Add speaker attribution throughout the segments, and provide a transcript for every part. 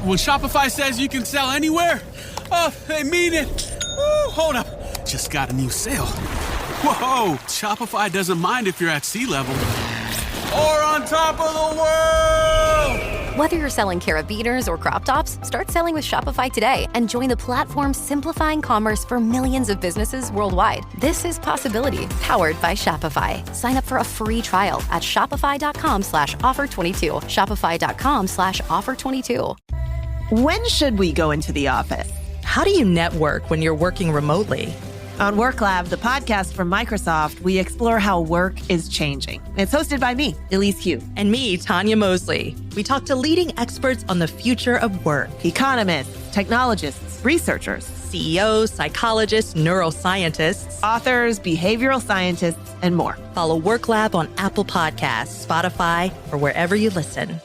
Speaker 1: When Shopify says you can sell anywhere, oh, they mean it. Woo, hold up. Just got a new sale. Whoa, Shopify doesn't mind if you're at sea level or on top of the world.
Speaker 2: Whether you're selling carabiners or crop tops, start selling with Shopify today and join the platform simplifying commerce for millions of businesses worldwide. This is Possibility, powered by Shopify. Sign up for a free trial at shopify.com/offer22. Shopify.com/offer22.
Speaker 3: When should we go into the office?
Speaker 4: How do you network when you're working remotely?
Speaker 3: On Work Lab, the podcast from Microsoft, we explore how work is changing. It's hosted by me, Elise Hu.
Speaker 4: And me, Tanya Mosley. We talk to leading experts on the future of work.
Speaker 3: Economists, technologists, researchers,
Speaker 4: CEOs, psychologists, neuroscientists,
Speaker 3: authors, behavioral scientists, and more.
Speaker 4: Follow Work Lab on Apple Podcasts, Spotify, or wherever you listen.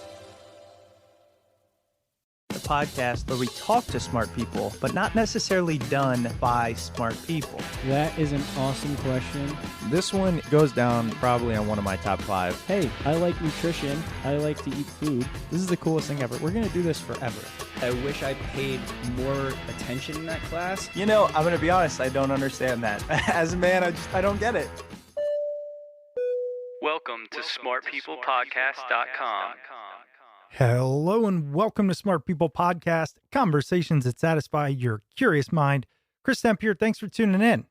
Speaker 5: The podcast where we talk to smart people, but not necessarily done by smart people.
Speaker 6: That is an awesome question.
Speaker 7: This one goes down probably on one of my top 5.
Speaker 6: Hey, I like nutrition. I like to eat food. This is the coolest thing ever. We're going to do this forever.
Speaker 8: I wish I paid more attention in that class.
Speaker 5: You know, I'm going to be honest, I don't understand that. As a man, I don't get it.
Speaker 9: Welcome to smartpeoplepodcast.com.
Speaker 10: Hello and welcome to Smart People Podcast, conversations that satisfy your curious mind. Chris Stemp here, thanks for tuning in.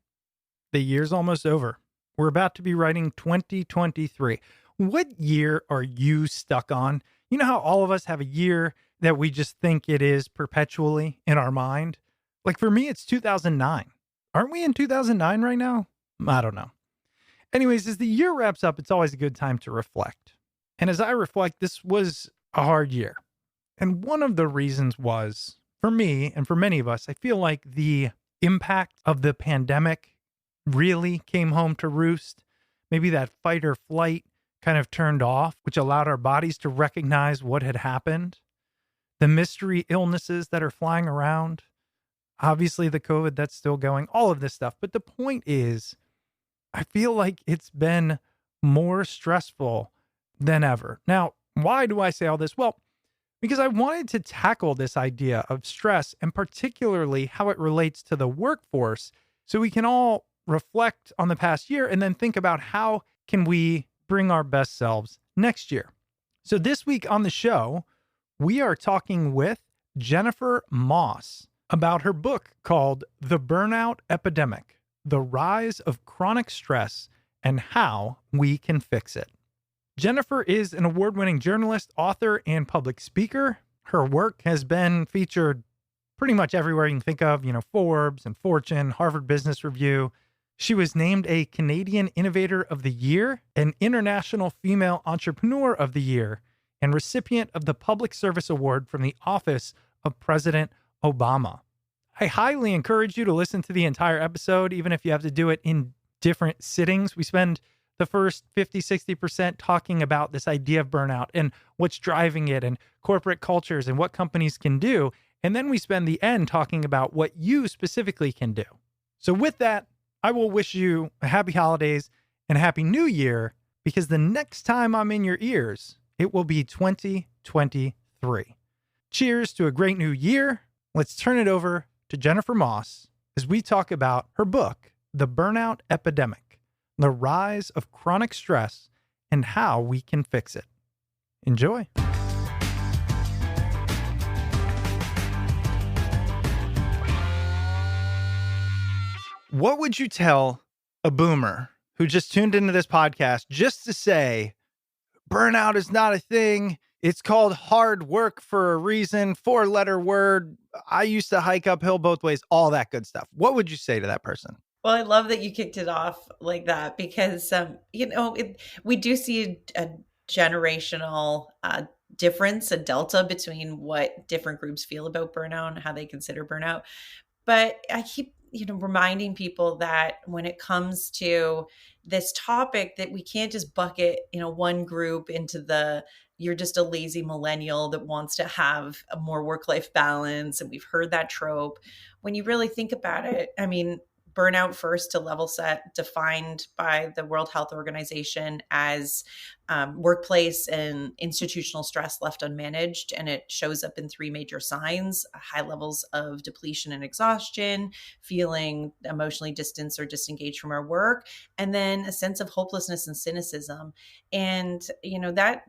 Speaker 10: The year's almost over. We're about to be writing 2023. What year are you stuck on? You know how all of us have a year that we just think it is perpetually in our mind? Like for me, it's 2009. Aren't we in 2009 right now? I don't know. Anyways, as the year wraps up, it's always a good time to reflect. And as I reflect, this was a hard year. And one of the reasons was, for me and for many of us, I feel like the impact of the pandemic really came home to roost. Maybe that fight or flight kind of turned off, which allowed our bodies to recognize what had happened. The mystery illnesses that are flying around, obviously the COVID that's still going, all of this stuff. But the point is, I feel like it's been more stressful than ever. Now, why do I say all this? Well, because I wanted to tackle this idea of stress and particularly how it relates to the workforce so we can all reflect on the past year and then think about how can we bring our best selves next year. So this week on the show, we are talking with Jennifer Moss about her book called The Burnout Epidemic, The Rise of Chronic Stress and How We Can Fix It. Jennifer is an award-winning journalist, author, and public speaker. Her work has been featured pretty much everywhere you can think of, Forbes and Fortune, Harvard Business Review. She was named a Canadian Innovator of the Year, an International Female Entrepreneur of the Year, and recipient of the Public Service Award from the Office of President Obama. I highly encourage you to listen to the entire episode, even if you have to do it in different sittings. We spend the first 50-60% talking about this idea of burnout and what's driving it and corporate cultures and what companies can do. And then we spend the end talking about what you specifically can do. So with that, I will wish you a happy holidays and a happy new year, because the next time I'm in your ears, it will be 2023. Cheers to a great new year. Let's turn it over to Jennifer Moss as we talk about her book, The Burnout Epidemic, The Rise of Chronic Stress and How We Can Fix It. Enjoy. What would you tell a boomer who just tuned into this podcast just to say, burnout is not a thing? It's called hard work for a reason, 4-letter word. I used to hike uphill both ways, all that good stuff. What would you say to that person?
Speaker 11: Well, I love that you kicked it off like that because, we do see a generational difference, a delta between what different groups feel about burnout and how they consider burnout. But I keep, reminding people that when it comes to this topic, that we can't just bucket, one group into you're just a lazy millennial that wants to have a more work-life balance. And we've heard that trope. When you really think about it, burnout, first to level set, defined by the World Health Organization as workplace and institutional stress left unmanaged. And it shows up in three major signs: high levels of depletion and exhaustion, feeling emotionally distanced or disengaged from our work, and then a sense of hopelessness and cynicism. And,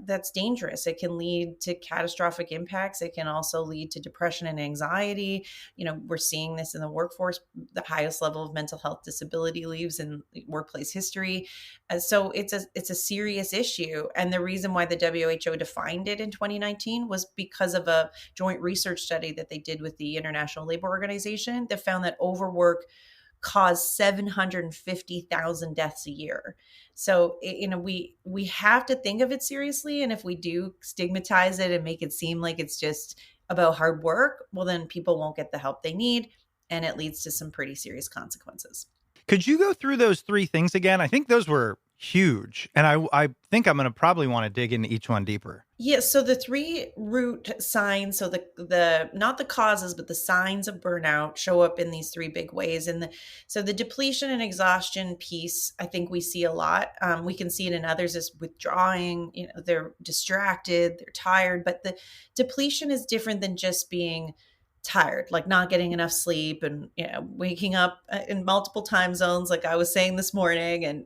Speaker 11: that's dangerous. It can lead to catastrophic impacts. It can also lead to depression and anxiety. We're seeing this in the workforce, the highest level of mental health disability leaves in workplace history. So it's a serious issue. And the reason why the WHO defined it in 2019 was because of a joint research study that they did with the International Labor Organization that found that overwork caused 750,000 deaths a year. So, we have to think of it seriously. And if we do stigmatize it and make it seem like it's just about hard work, well, then people won't get the help they need. And it leads to some pretty serious consequences.
Speaker 10: Could you go through those three things again? I think those were huge. And I think I'm going to probably want to dig into each one deeper.
Speaker 11: Yeah. So the three root signs, so the not the causes, but the signs of burnout show up in these three big ways. And so the depletion and exhaustion piece, I think we see a lot. We can see it in others as withdrawing, they're distracted, they're tired, but the depletion is different than just being tired, like not getting enough sleep and waking up in multiple time zones, like I was saying this morning, and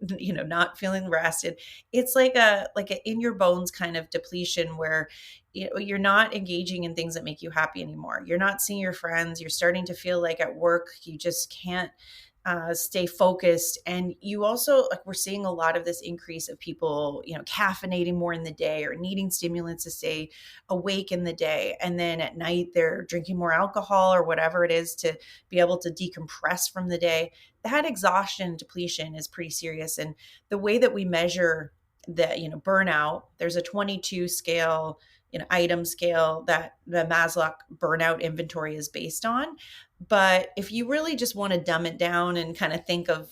Speaker 11: not feeling rested. It's like a in your bones kind of depletion where you're not engaging in things that make you happy anymore. You're not seeing your friends. You're starting to feel like at work you just can't stay focused. And you also, we're seeing a lot of this increase of people, caffeinating more in the day or needing stimulants to stay awake in the day. And then at night, they're drinking more alcohol or whatever it is to be able to decompress from the day. That exhaustion depletion is pretty serious. And the way that we measure the, burnout, there's a 22 scale, item scale that the Maslow burnout inventory is based on. But if you really just want to dumb it down and kind of think of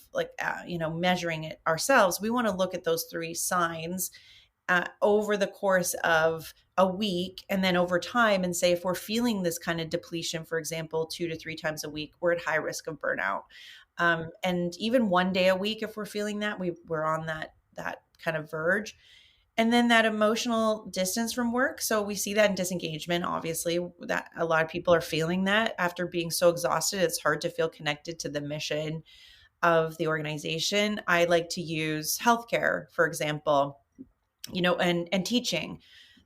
Speaker 11: measuring it ourselves, we want to look at those three signs over the course of a week and then over time and say, if we're feeling this kind of depletion, for example, 2 to 3 times a week, we're at high risk of burnout. And even one day a week, if we're feeling that, we're on that kind of verge. And then that emotional distance from work. So we see that in disengagement, obviously, that a lot of people are feeling that after being so exhausted, it's hard to feel connected to the mission of the organization. I like to use healthcare, for example, and teaching.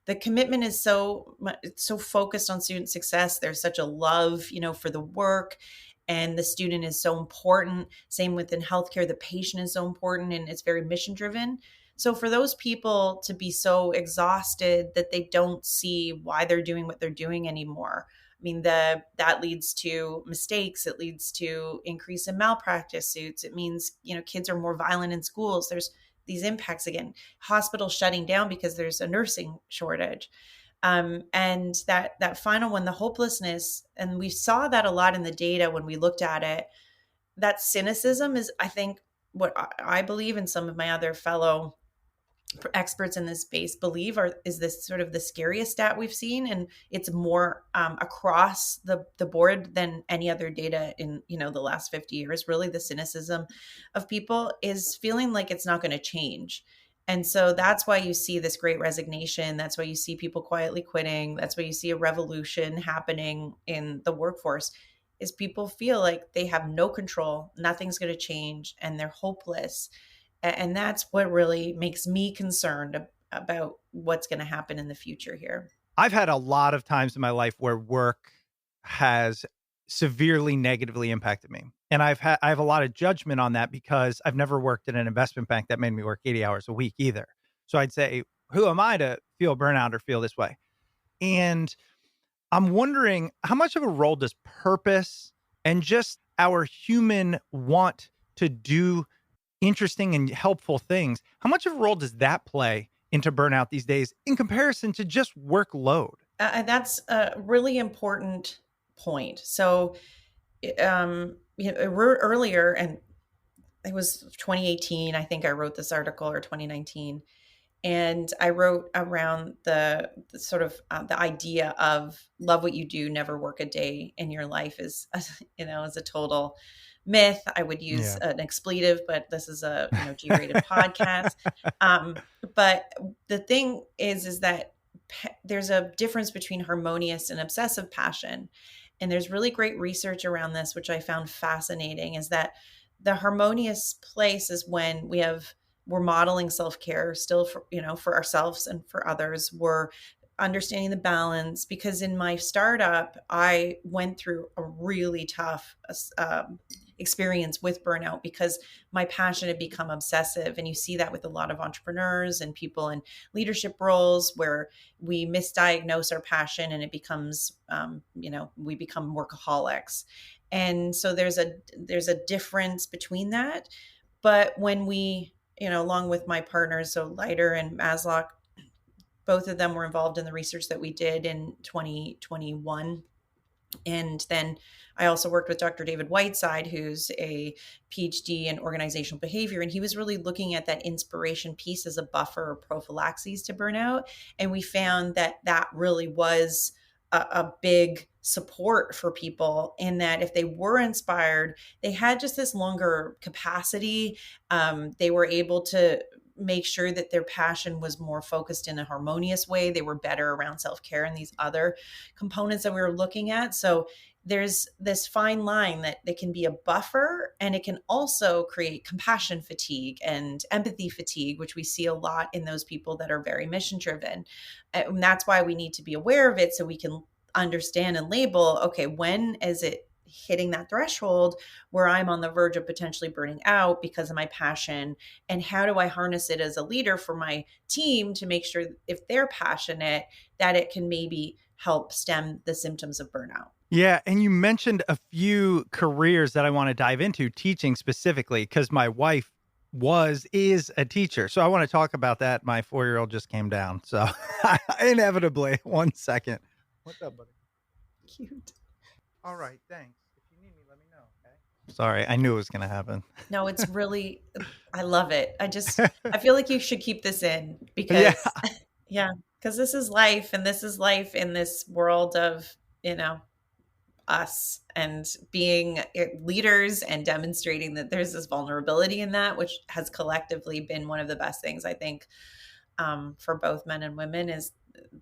Speaker 11: The commitment is so focused on student success. There's such a love, for the work, and the student is so important. Same within healthcare, the patient is so important, and it's very mission driven. So for those people to be so exhausted that they don't see why they're doing what they're doing anymore, I mean, that leads to mistakes. It leads to increase in malpractice suits. It means, kids are more violent in schools. There's these impacts again, hospitals shutting down because there's a nursing shortage. And that final one, the hopelessness, and we saw that a lot in the data when we looked at it, that cynicism is, I think, what I believe and some of my other fellow experts in this space believe is this sort of the scariest stat we've seen. And it's more across the board than any other data in, the last 50 years. Really, the cynicism of people is feeling like it's not going to change. And so that's why you see this great resignation. That's why you see people quietly quitting. That's why you see a revolution happening in the workforce, is people feel like they have no control, nothing's going to change, and they're hopeless. And that's what really makes me concerned about what's going to happen in the future here.
Speaker 10: I've had a lot of times in my life where work has severely negatively impacted me. And I have a lot of judgment on that because I've never worked in an investment bank that made me work 80 hours a week either. So I'd say, who am I to feel burnout or feel this way? And I'm wondering, how much of a role does purpose and just our human want to do interesting and helpful things, how much of a role does that play into burnout these days in comparison to just workload?
Speaker 11: That's a really important point. So, earlier, and it was 2018, I think I wrote this article, or 2019. And I wrote around the sort of the idea of love what you do, never work a day in your life is, is a total myth. I would use an expletive, but this is a G-rated podcast. But the thing is that there's a difference between harmonious and obsessive passion. And there's really great research around this, which I found fascinating, is that the harmonious place is when we're modeling self-care still for ourselves and for others. We're understanding the balance, because in my startup, I went through a really tough experience with burnout because my passion had become obsessive. And you see that with a lot of entrepreneurs and people in leadership roles where we misdiagnose our passion and it becomes, we become workaholics. And so there's a difference between that. But when we, along with my partners, so Leiter and Maslock, both of them were involved in the research that we did in 2021. And then I also worked with Dr. David Whiteside, who's a PhD in organizational behavior. And he was really looking at that inspiration piece as a buffer or prophylaxis to burnout. And we found that that really was a big support for people, in that if they were inspired, they had just this longer capacity. They were able to make sure that their passion was more focused in a harmonious way. They were better around self-care and these other components that we were looking at. So there's this fine line that it can be a buffer, and it can also create compassion fatigue and empathy fatigue, which we see a lot in those people that are very mission driven. And that's why we need to be aware of it, so we can understand and label, okay, when is it hitting that threshold where I'm on the verge of potentially burning out because of my passion, and how do I harness it as a leader for my team to make sure if they're passionate that it can maybe help stem the symptoms of burnout.
Speaker 10: Yeah. And you mentioned a few careers that I want to dive into, teaching specifically, because my wife is a teacher. So I want to talk about that. My 4-year-old just came down. So inevitably, 1 second. What's up, buddy?
Speaker 11: Cute.
Speaker 10: All right. Thanks. If you need me, let me know. Okay. Sorry. I knew it was going to happen.
Speaker 11: No, it's really, I love it. I feel like you should keep this in because, because this is life, and this is life in this world of, us and being leaders and demonstrating that there's this vulnerability in that, which has collectively been one of the best things, I think, for both men and women, is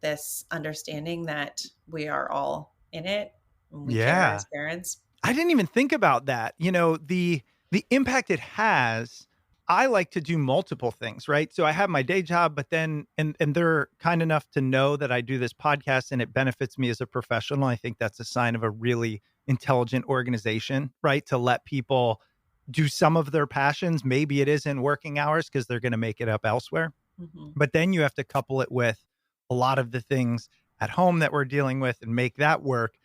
Speaker 11: this understanding that we are all in it. And we care as parents.
Speaker 10: I didn't even think about that. The impact it has. I like to do multiple things, right? So I have my day job, but then, and they're kind enough to know that I do this podcast and it benefits me as a professional. I think that's a sign of a really intelligent organization, right? To let people do some of their passions. Maybe it isn't working hours because they're going to make it up elsewhere. Mm-hmm. But then you have to couple it with a lot of the things at home that we're dealing with and make that work.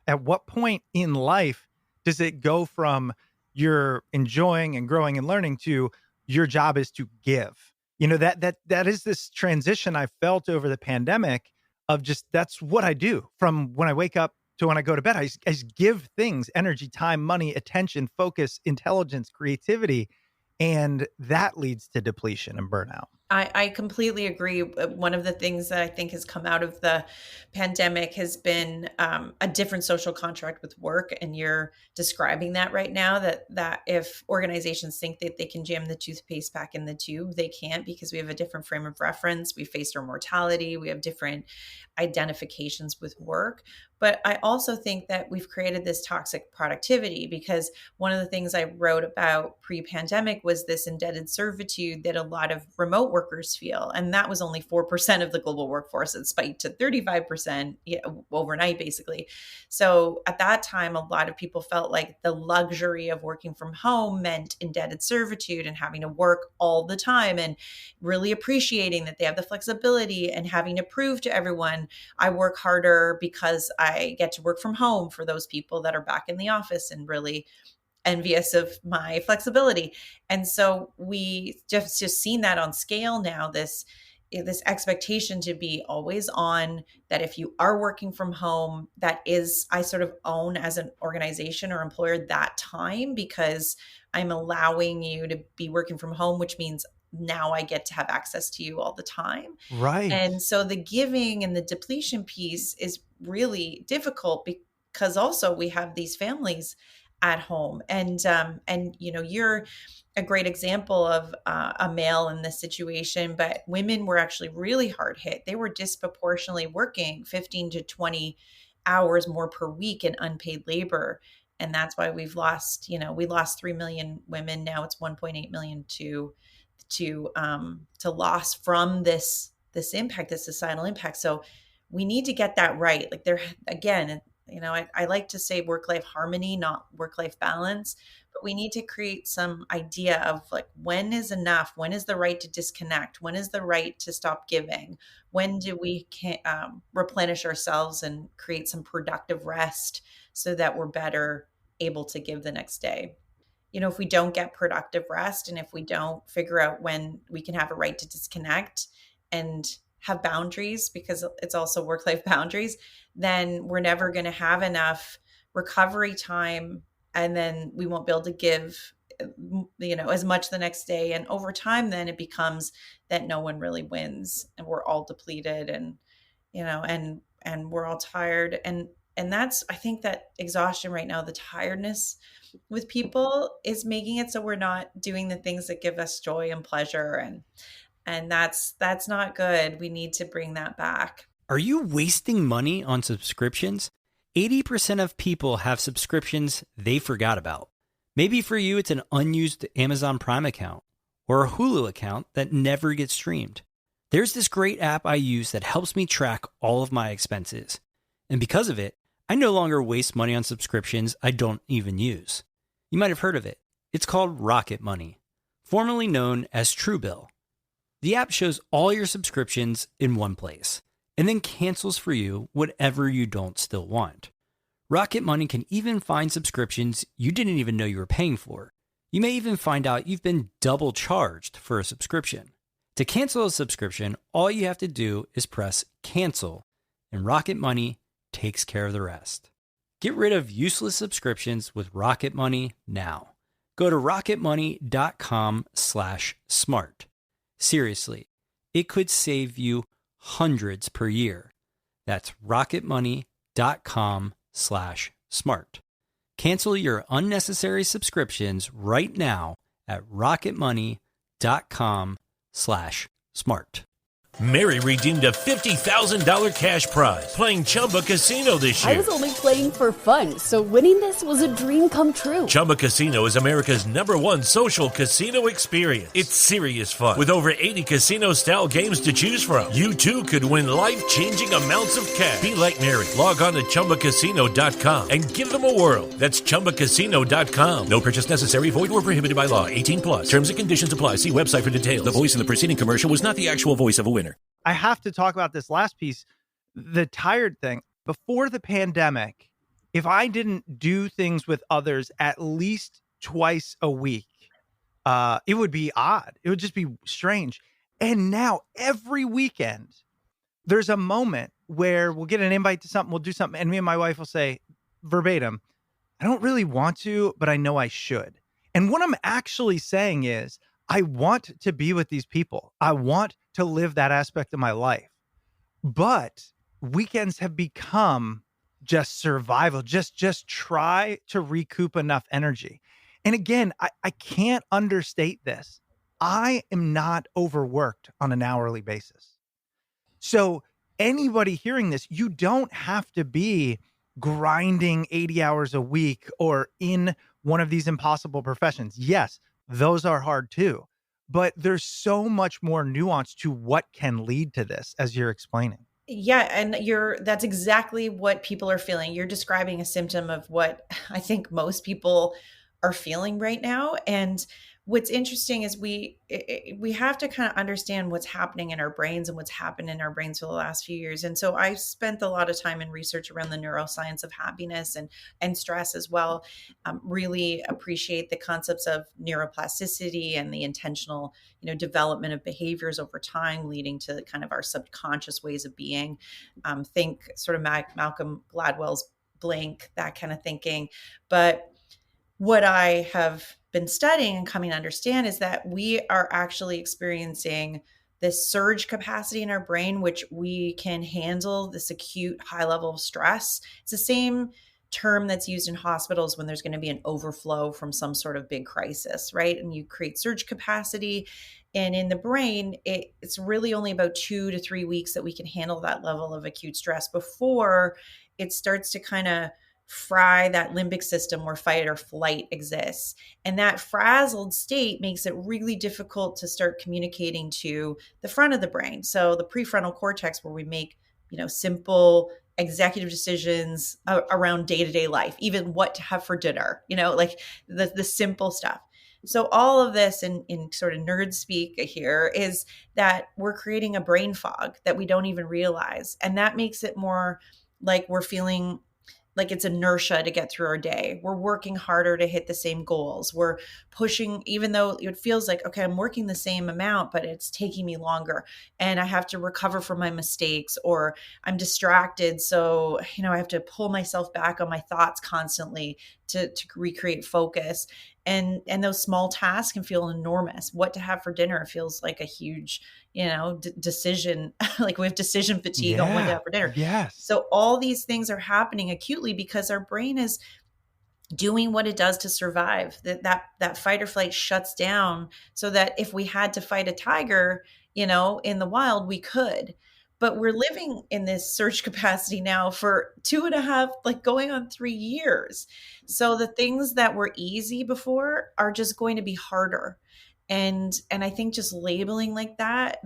Speaker 10: At what point in life does it go from you're enjoying and growing and learning to your job is to give? That is this transition I felt over the pandemic of just, that's what I do from when I wake up to when I go to bed. I just give things, energy, time, money, attention, focus, intelligence, creativity. And that leads to depletion and burnout.
Speaker 11: I completely agree. One of the things that I think has come out of the pandemic has been a different social contract with work. And you're describing that right now, that if organizations think that they can jam the toothpaste back in the tube, they can't, because we have a different frame of reference. We faced our mortality. We have different identifications with work. But I also think that we've created this toxic productivity, because one of the things I wrote about pre-pandemic was this indebted servitude that a lot of remote workers feel. And that was only 4% of the global workforce. It spiked to 35% overnight, basically. So at that time, a lot of people felt like the luxury of working from home meant indebted servitude and having to work all the time, and really appreciating that they have the flexibility and having to prove to everyone, I work harder because I get to work from home, for those people that are back in the office and really envious of my flexibility. And so we just seen that on scale now, this expectation to be always on, that if you are working from home, that is, I sort of own as an organization or employer that time, because I'm allowing you to be working from home, which means now I get to have access to you all the time.
Speaker 10: Right.
Speaker 11: And so the giving and the depletion piece is really difficult, because also we have these families at home. And you're a great example of a male in this situation, but women were actually really hard hit. They were disproportionately working 15 to 20 hours more per week in unpaid labor. And that's why we lost 3 million women. Now it's 1.8 million to loss from this impact, this societal impact. So we need to get that right. Like there, again, I like to say work-life harmony, not work-life balance, but we need to create some idea of like, when is enough? When is the right to disconnect? When is the right to stop giving? When do we replenish ourselves and create some productive rest so that we're better able to give the next day? If we don't get productive rest, and if we don't figure out when we can have a right to disconnect and have boundaries, because it's also work-life boundaries, then we're never going to have enough recovery time. And then we won't be able to give, as much the next day. And over time, then it becomes that no one really wins, and we're all depleted, and, and we're all tired. And that's, I think that exhaustion right now, the tiredness with people, is making it so we're not doing the things that give us joy and pleasure. And that's not good. We need to bring that back.
Speaker 9: Are you wasting money on subscriptions? 80% of people have subscriptions they forgot about. Maybe for you, it's an unused Amazon Prime account or a Hulu account that never gets streamed. There's this great app I use that helps me track all of my expenses. And because of it, I no longer waste money on subscriptions I don't even use. You might have heard of it. It's called RocketMoney, formerly known as Truebill. The app shows all your subscriptions in one place, and then cancels for you whatever you don't still want. RocketMoney can even find subscriptions you didn't even know you were paying for. You may even find out you've been double charged for a subscription. To cancel a subscription, all you have to do is press cancel, and RocketMoney takes care of the rest. Get rid of useless subscriptions with RocketMoney now. Go to rocketmoney.com/smart. Seriously, it could save you hundreds per year. That's rocketmoney.com/smart. Cancel your unnecessary subscriptions right now at rocketmoney.com/smart.
Speaker 12: Mary redeemed a $50,000 cash prize playing Chumba Casino this year.
Speaker 13: I was only playing for fun, so winning this was a dream come true.
Speaker 12: Chumba Casino is America's #1 social casino experience. It's serious fun. With over 80 casino-style games to choose from, you too could win life-changing amounts of cash. Be like Mary. Log on to ChumbaCasino.com and give them a whirl. That's ChumbaCasino.com. No purchase necessary. Void where prohibited by law. 18+. Terms and conditions apply. See website for details. The voice in the preceding commercial was not the actual voice of a winner.
Speaker 10: I have to talk about this last piece, the tired thing. Before the pandemic, if I didn't do things with others at least twice a week, it would be odd. It would just be strange. And now every weekend, there's a moment where we'll get an invite to something, we'll do something, and me and my wife will say verbatim, I don't really want to, but I know I should. And what I'm actually saying is, I want to be with these people. I want to live that aspect of my life. But weekends have become just survival. Just try to recoup enough energy. And again, I can't understate this. I am not overworked on an hourly basis. So anybody hearing this, you don't have to be grinding 80 hours a week or in one of these impossible professions. Yes, those are hard too. But there's so much more nuance to what can lead to this, as you're explaining.
Speaker 11: Yeah, and that's exactly what people are feeling. You're describing a symptom of what I think most people are feeling right now. And what's interesting is we have to kind of understand what's happening in our brains and what's happened in our brains for the last few years. And so I spent a lot of time in research around the neuroscience of happiness and stress as well. Really appreciate the concepts of neuroplasticity and the intentional, development of behaviors over time, leading to kind of our subconscious ways of being. Think sort of Malcolm Gladwell's Blink, that kind of thinking. But what I have been studying and coming to understand is that we are actually experiencing this surge capacity in our brain, which we can handle this acute high level of stress. It's the same term that's used in hospitals when there's going to be an overflow from some sort of big crisis, right? And you create surge capacity. And in the brain, it's really only about 2 to 3 weeks that we can handle that level of acute stress before it starts to kind of fry that limbic system where fight or flight exists. And that frazzled state makes it really difficult to start communicating to the front of the brain. So the prefrontal cortex, where we make, simple executive decisions around day-to-day life, even what to have for dinner, like the simple stuff. So all of this in sort of nerd speak here is that we're creating a brain fog that we don't even realize. And that makes it more like we're feeling like it's inertia to get through our day. We're working harder to hit the same goals. We're pushing, even though it feels like, okay, I'm working the same amount, but it's taking me longer and I have to recover from my mistakes, or I'm distracted. So, I have to pull myself back on my thoughts constantly to recreate focus. And those small tasks can feel enormous. What to have for dinner feels like a huge, decision. Like we have decision fatigue on what to have for dinner.
Speaker 10: Yes.
Speaker 11: So all these things are happening acutely because our brain is doing what it does to survive. That fight or flight shuts down so that if we had to fight a tiger, in the wild, we could. But we're living in this surge capacity now for 2.5, like going on 3 years. So the things that were easy before are just going to be harder. And I think just labeling like that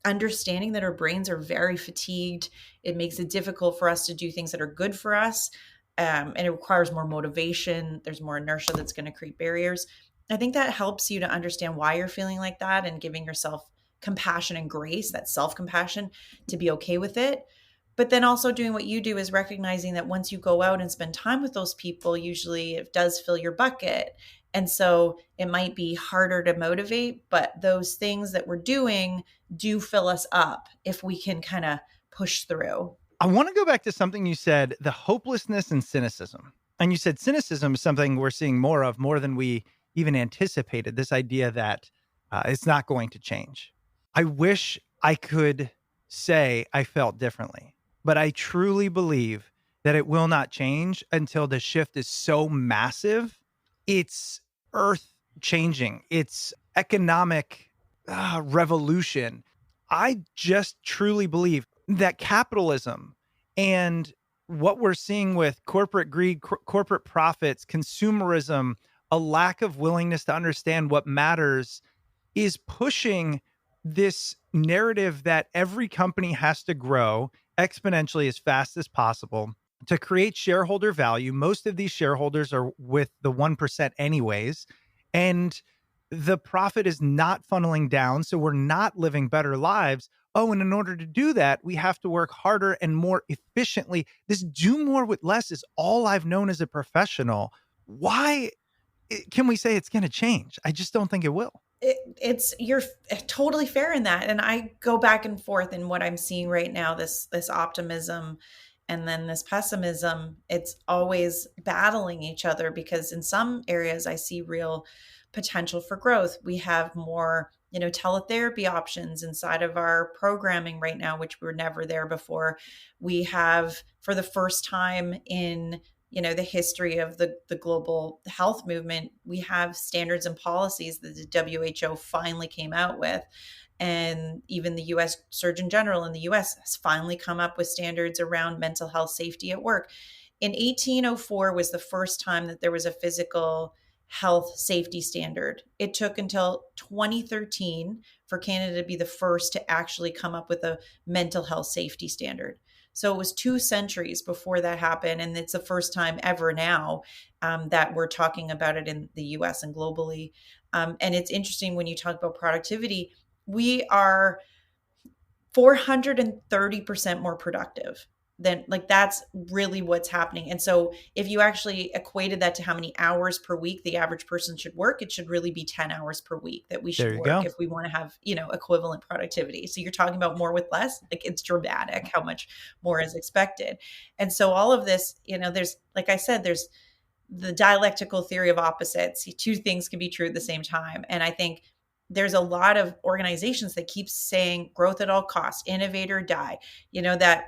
Speaker 11: understanding that our brains are very fatigued, it makes it difficult for us to do things that are good for us. And it requires more motivation. There's more inertia that's going to create barriers. I think that helps you to understand why you're feeling like that and giving yourself compassion and grace, that self-compassion, to be okay with it. But then also doing what you do is recognizing that once you go out and spend time with those people, usually it does fill your bucket. And so it might be harder to motivate, but those things that we're doing do fill us up if we can kind of push through.
Speaker 10: I want to go back to something you said, the hopelessness and cynicism. And you said cynicism is something we're seeing more than we even anticipated. This idea that it's not going to change. I wish I could say I felt differently, but I truly believe that it will not change until the shift is so massive. It's earth changing. It's economic revolution. I just truly believe that capitalism and what we're seeing with corporate greed, corporate profits, consumerism, a lack of willingness to understand what matters is pushing this narrative that every company has to grow exponentially as fast as possible to create shareholder value. Most of these shareholders are with the 1% anyways, and the profit is not funneling down. So we're not living better lives. Oh, and in order to do that, we have to work harder and more efficiently. This do more with less is all I've known as a professional. Why can we say it's going to change? I just don't think it will.
Speaker 11: You're totally fair in that. And I go back and forth in what I'm seeing right now, this optimism and then this pessimism. It's always battling each other because in some areas I see real potential for growth. We have more, teletherapy options inside of our programming right now, which were never there before. We have, for the first time in the history of the global health movement, we have standards and policies that the WHO finally came out with. And even the US Surgeon General in the US has finally come up with standards around mental health safety at work. In 1804 was the first time that there was a physical health safety standard. It took until 2013 for Canada to be the first to actually come up with a mental health safety standard. So it was 2 centuries before that happened. And it's the first time ever now that we're talking about it in the US and globally. And it's interesting when you talk about productivity, we are 430% more productive than, that's really what's happening. And so if you actually equated that to how many hours per week the average person should work, it should really be 10 hours per week that we should work if we want to have, equivalent productivity. So you're talking about more with less, it's dramatic how much more is expected. And so all of this, there's, like I said, there's the dialectical theory of opposites. 2 things can be true at the same time. And I think there's a lot of organizations that keep saying growth at all costs, innovate or die, that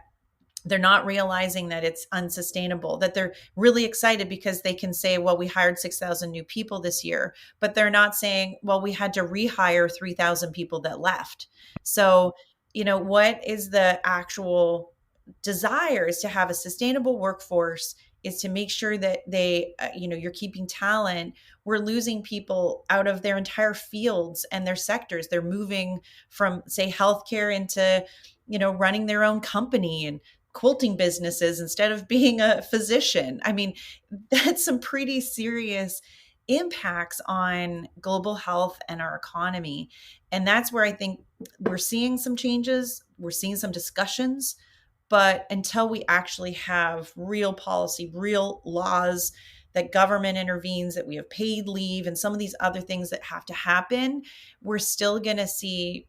Speaker 11: they're not realizing that it's unsustainable, that they're really excited because they can say, well, we hired 6,000 new people this year, but they're not saying, well, we had to rehire 3,000 people that left. So, what is the actual desire is to have a sustainable workforce, is to make sure that they, you're keeping talent. We're losing people out of their entire fields and their sectors. They're moving from, say, healthcare into, running their own company and quilting businesses instead of being a physician. I mean, that's some pretty serious impacts on global health and our economy. And that's where I think we're seeing some changes. We're seeing some discussions. But until we actually have real policy, real laws, that government intervenes, that we have paid leave and some of these other things that have to happen, we're still going to see,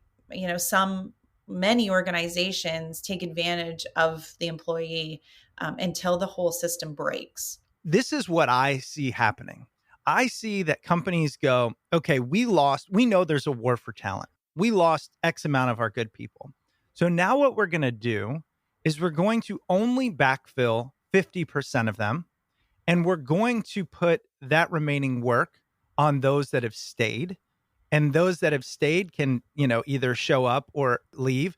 Speaker 11: many organizations take advantage of the employee until the whole system breaks.
Speaker 10: This is what I see happening. I see that companies go, okay, we know there's a war for talent. We lost X amount of our good people. So now what we're going to do is we're going to only backfill 50% of them. And we're going to put that remaining work on those that have stayed. And those that have stayed can, either show up or leave.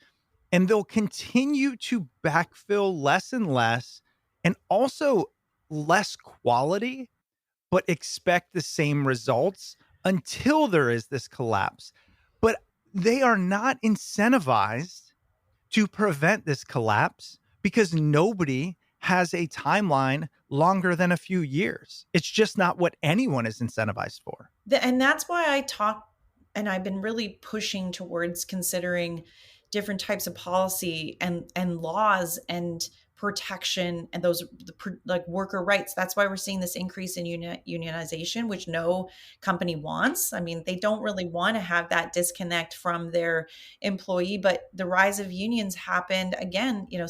Speaker 10: And they'll continue to backfill less and less, and also less quality, but expect the same results until there is this collapse. But they are not incentivized to prevent this collapse because nobody has a timeline longer than a few years. It's just not what anyone is incentivized for.
Speaker 11: And that's why I talk, and I've been really pushing towards considering different types of policy and laws and protection and those like worker rights. That's why we're seeing this increase in unionization, which no company wants. I mean, they don't really want to have that disconnect from their employee, but the rise of unions happened again, in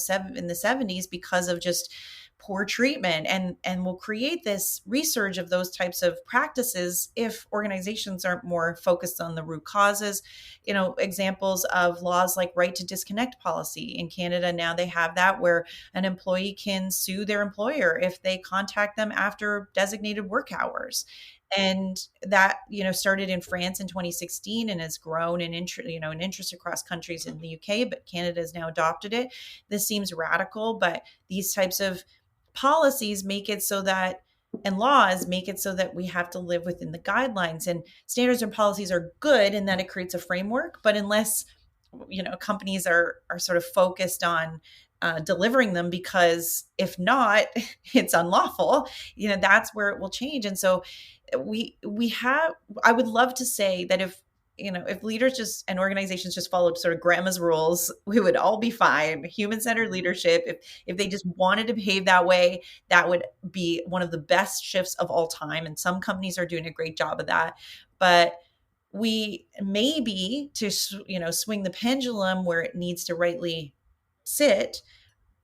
Speaker 11: the 70s because of just poor treatment, and will create this resurge of those types of practices if organizations aren't more focused on the root causes. Examples of laws like right to disconnect policy in Canada, now they have that where an employee can sue their employer if they contact them after designated work hours. And that, started in France in 2016 and has grown in interest across countries in the UK, but Canada has now adopted it. This seems radical, but these types of policies make it so that, and laws make it so that we have to live within the guidelines, and standards and policies are good in that it creates a framework. But unless, companies are sort of focused on delivering them, because if not, it's unlawful, that's where it will change. And so I would love to say that if leaders and organizations just followed sort of grandma's rules, we would all be fine. Human-centered leadership, if they just wanted to behave that way, that would be one of the best shifts of all time. And some companies are doing a great job of that. But we maybe to, swing the pendulum where it needs to rightly sit,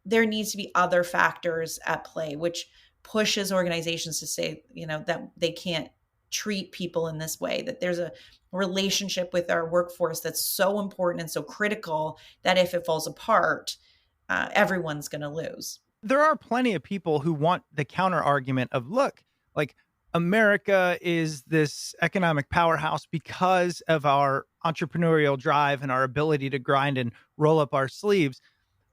Speaker 11: there needs to be other factors at play, which pushes organizations to say, that they can't treat people in this way, that there's a relationship with our workforce that's so important and so critical that if it falls apart, everyone's going to lose.
Speaker 10: There are plenty of people who want the counter argument of, look, like America is this economic powerhouse because of our entrepreneurial drive and our ability to grind and roll up our sleeves.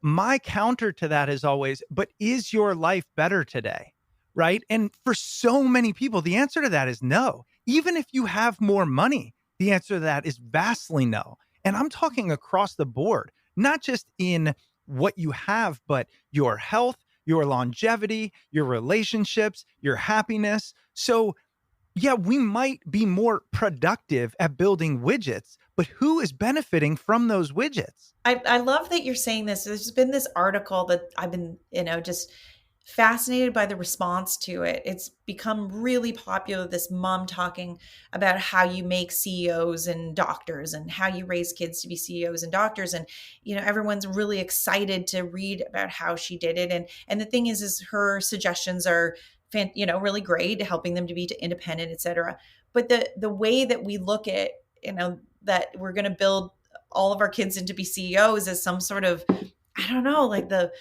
Speaker 10: My counter to that is always, but is your life better today? Right? And for so many people, the answer to that is no. Even if you have more money, the answer to that is vastly no. And I'm talking across the board, not just in what you have, but your health, your longevity, your relationships, your happiness. So yeah, we might be more productive at building widgets, but who is benefiting from those widgets?
Speaker 11: I love that you're saying this. There's been this article that I've been, just fascinated by the response to it. It's become really popular, this mom talking about how you make CEOs and doctors and how you raise kids to be CEOs and doctors. And, everyone's really excited to read about how she did it. And the thing is her suggestions are, really great, helping them to be independent, et cetera. But the way that we look at, that we're going to build all of our kids into be CEOs is some sort of I don't know, like the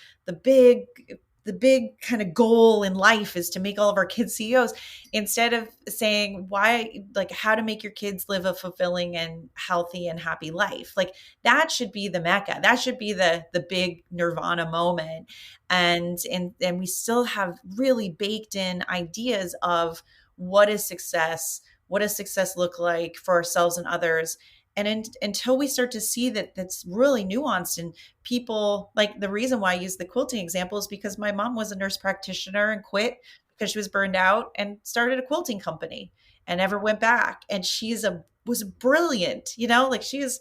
Speaker 11: big kind of goal in life is to make all of our kids CEOs, instead of saying why, like how to make your kids live a fulfilling and healthy and happy life. Like that should be the mecca. That should be the big nirvana moment. And we still have really baked in ideas of what is success, what does success look like for ourselves and others. And until we start to see that that's really nuanced, and people, like the reason why I use the quilting example is because my mom was a nurse practitioner and quit because she was burned out and started a quilting company and never went back. And was brilliant, like she is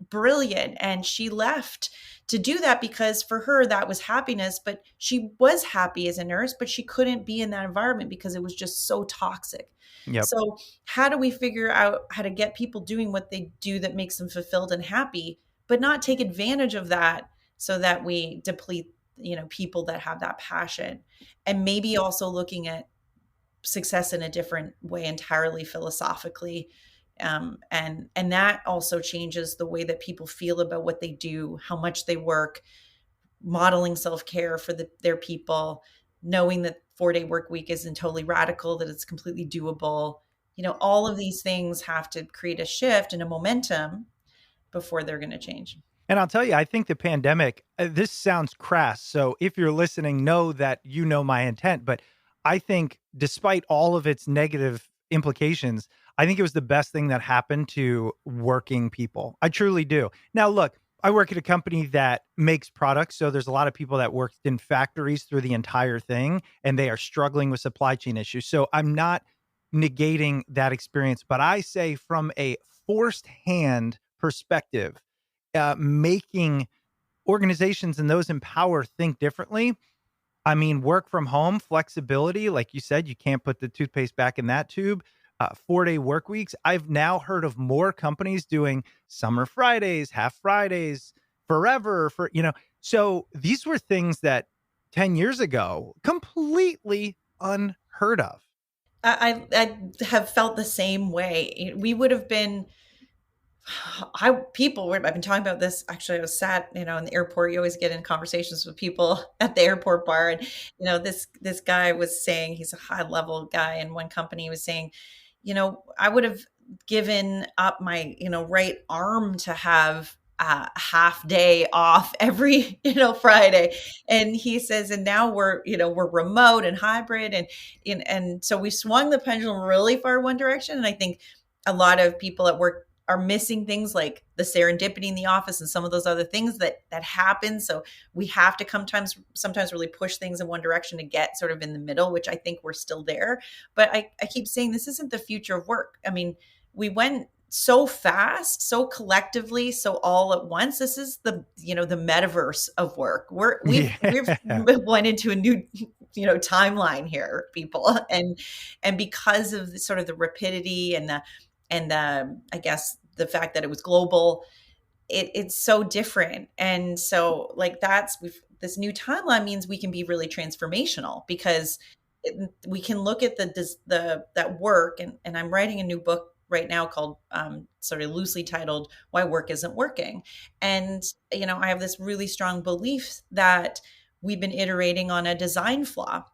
Speaker 11: brilliant. And she left to do that because for her, that was happiness. But she was happy as a nurse, but she couldn't be in that environment because it was just so toxic.
Speaker 10: Yep.
Speaker 11: So how do we figure out how to get people doing what they do that makes them fulfilled and happy, but not take advantage of that so that we deplete, people that have that passion? And maybe also looking at success in a different way entirely philosophically. And that also changes the way that people feel about what they do, how much they work, modeling self-care for their people, knowing that 4-day work week isn't totally radical, that it's completely doable. All of these things have to create a shift and a momentum before they're going to change.
Speaker 10: And I'll tell you, I think the pandemic, this sounds crass. So if you're listening, know that you know my intent. But I think despite all of its negative implications, I think it was the best thing that happened to working people. I truly do. Now, look, I work at a company that makes products. So there's a lot of people that worked in factories through the entire thing, and they are struggling with supply chain issues. So I'm not negating that experience, but I say from a forced hand perspective, making organizations and those in power think differently. I mean, work from home, flexibility, like you said, you can't put the toothpaste back in that tube. 4-day work weeks. I've now heard of more companies doing summer Fridays, half Fridays, forever so these were things that 10 years ago, completely unheard of.
Speaker 11: I have felt the same way. We would have been, I've been talking about this. Actually, I was sat, in the airport. You always get in conversations with people at the airport bar. And, this guy was saying, he's a high level guy in one company, was saying, I would have given up my, right arm to have a half day off every, Friday. And he says, and now we're remote and hybrid. And so we swung the pendulum really far one direction. And I think a lot of people at work are missing things like the serendipity in the office and some of those other things that happen. So we have to sometimes really push things in one direction to get sort of in the middle, which I think we're still there. But I keep saying this isn't the future of work. I mean, we went so fast, so collectively, so all at once. This is the metaverse of work. We've went into a new timeline here, people, and because of sort of the rapidity and I guess the fact that it was global, it's so different. And so like this new timeline means we can be really transformational because we can look at that work. And I'm writing a new book right now called sort of loosely titled Why Work Isn't Working. And, I have this really strong belief that we've been iterating on a design flaw.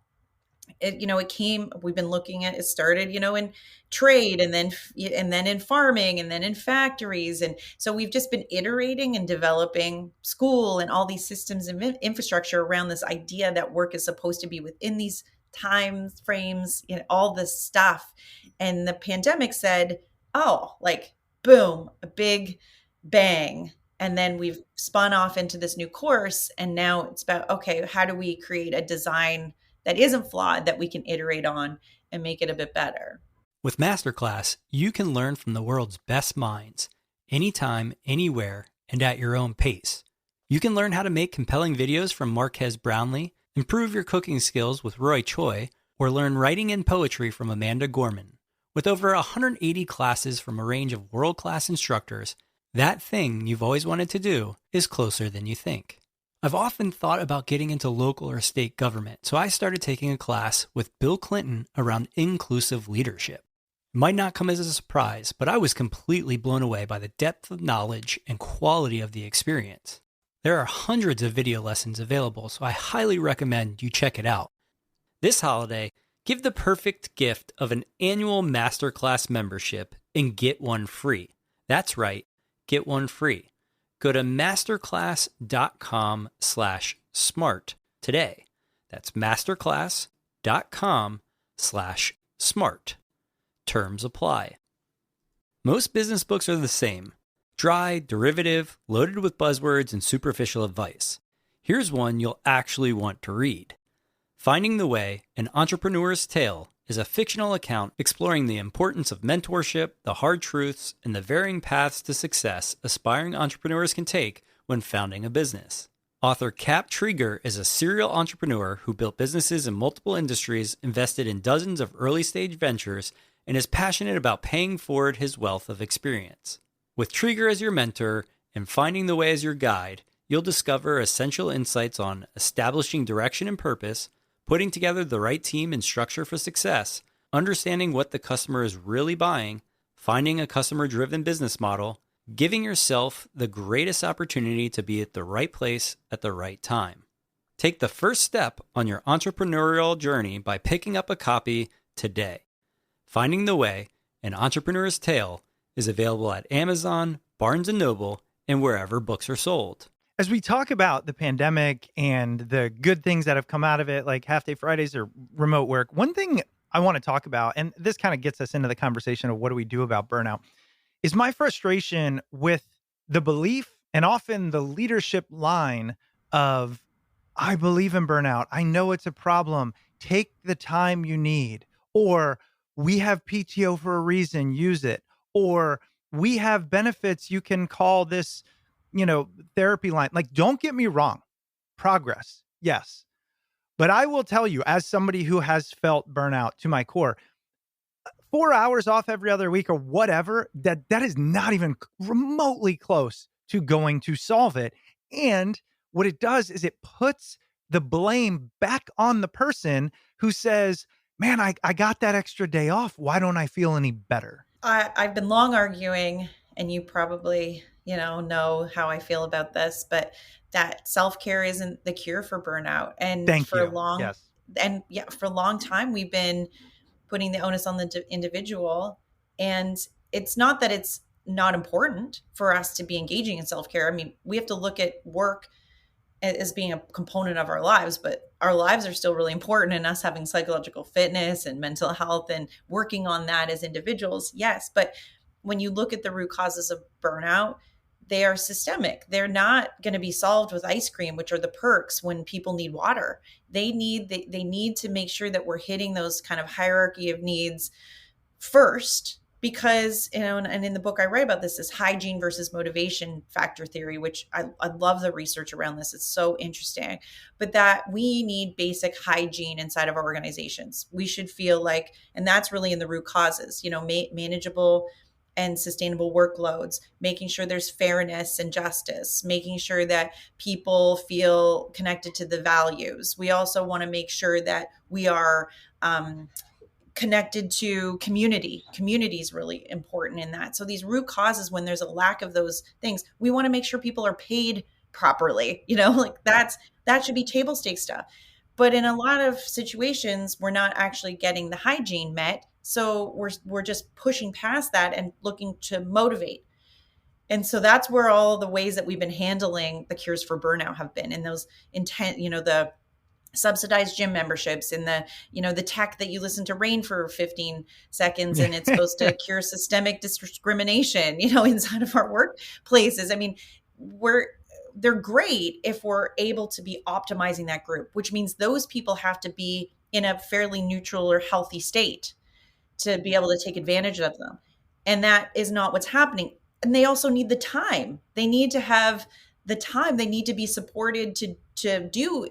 Speaker 11: We've been looking at, it started, in trade and then in farming and then in factories. And so we've just been iterating and developing school and all these systems and infrastructure around this idea that work is supposed to be within these time frames, all this stuff. And the pandemic said, oh, like, boom, a big bang. And then we've spun off into this new course. And now it's about, okay, how do we create a design that isn't flawed, that we can iterate on and make it a bit better?
Speaker 9: With Masterclass, you can learn from the world's best minds, anytime, anywhere, and at your own pace. You can learn how to make compelling videos from Marquez Brownlee, improve your cooking skills with Roy Choi, or learn writing and poetry from Amanda Gorman. With over 180 classes from a range of world-class instructors, that thing you've always wanted to do is closer than you think. I've often thought about getting into local or state government, so I started taking a class with Bill Clinton around inclusive leadership. It might not come as a surprise, but I was completely blown away by the depth of knowledge and quality of the experience. There are hundreds of video lessons available, so I highly recommend you check it out. This holiday, give the perfect gift of an annual masterclass membership and get one free. That's right, get one free. Go to masterclass.com/smart today. That's masterclass.com/smart. Terms apply. Most business books are the same. Dry, derivative, loaded with buzzwords and superficial advice. Here's one you'll actually want to read. Finding the Way, An Entrepreneur's Tale is a fictional account exploring the importance of mentorship, the hard truths, and the varying paths to success aspiring entrepreneurs can take when founding a business. Author Cap Trieger is a serial entrepreneur who built businesses in multiple industries, invested in dozens of early-stage ventures, and is passionate about paying forward his wealth of experience. With Trieger as your mentor and Finding the Way as your guide, you'll discover essential insights on establishing direction and purpose, putting together the right team and structure for success, understanding what the customer is really buying, finding a customer-driven business model, giving yourself the greatest opportunity to be at the right place at the right time. Take the first step on your entrepreneurial journey by picking up a copy today. Finding the Way, An Entrepreneur's Tale is available at Amazon, Barnes & Noble, and wherever books are sold.
Speaker 10: As we talk about the pandemic and the good things that have come out of it, like half-day Fridays or remote work, one thing I want to talk about, and this kind of gets us into the conversation of what do we do about burnout, is my frustration with the belief and often the leadership line of, I believe in burnout. I know it's a problem. Take the time you need. Or we have PTO for a reason, use it. Or we have benefits, you can call this, therapy line. Like, don't get me wrong. Progress, yes. But I will tell you, as somebody who has felt burnout to my core, 4 hours off every other week or whatever, that is not even remotely close to going to solve it. And what it does is it puts the blame back on the person who says, man, I got that extra day off. Why don't I feel any better?
Speaker 11: I've been long arguing, and you probably, know how I feel about this, but that self-care isn't the cure for burnout. And for a long time, we've been putting the onus on the individual. And it's not that it's not important for us to be engaging in self-care. I mean, we have to look at work as being a component of our lives, but our lives are still really important, and us having psychological fitness and mental health and working on that as individuals. Yes. But when you look at the root causes of burnout, they are systemic. They're not going to be solved with ice cream, which are the perks when people need water. They need to make sure that we're hitting those kind of hierarchy of needs first, because, and in the book I write about this hygiene versus motivation factor theory, which I love the research around this. It's so interesting, but that we need basic hygiene inside of our organizations. We should feel like, and that's really in the root causes, manageable and sustainable workloads, making sure there's fairness and justice, making sure that people feel connected to the values. We also want to make sure that we are connected to community. Community is really important in that. So these root causes, when there's a lack of those things, we want to make sure people are paid properly. That should be table stakes stuff. But in a lot of situations, we're not actually getting the hygiene met. So we're just pushing past that and looking to motivate. And so that's where all the ways that we've been handling the cures for burnout have been, in those intent, the subsidized gym memberships, and the tech that you listen to rain for 15 seconds and it's supposed to cure systemic discrimination, inside of our workplaces. I mean, they're great if we're able to be optimizing that group, which means those people have to be in a fairly neutral or healthy state to be able to take advantage of them. And that is not what's happening. And they also need the time. They need to have the time. They need to be supported to do,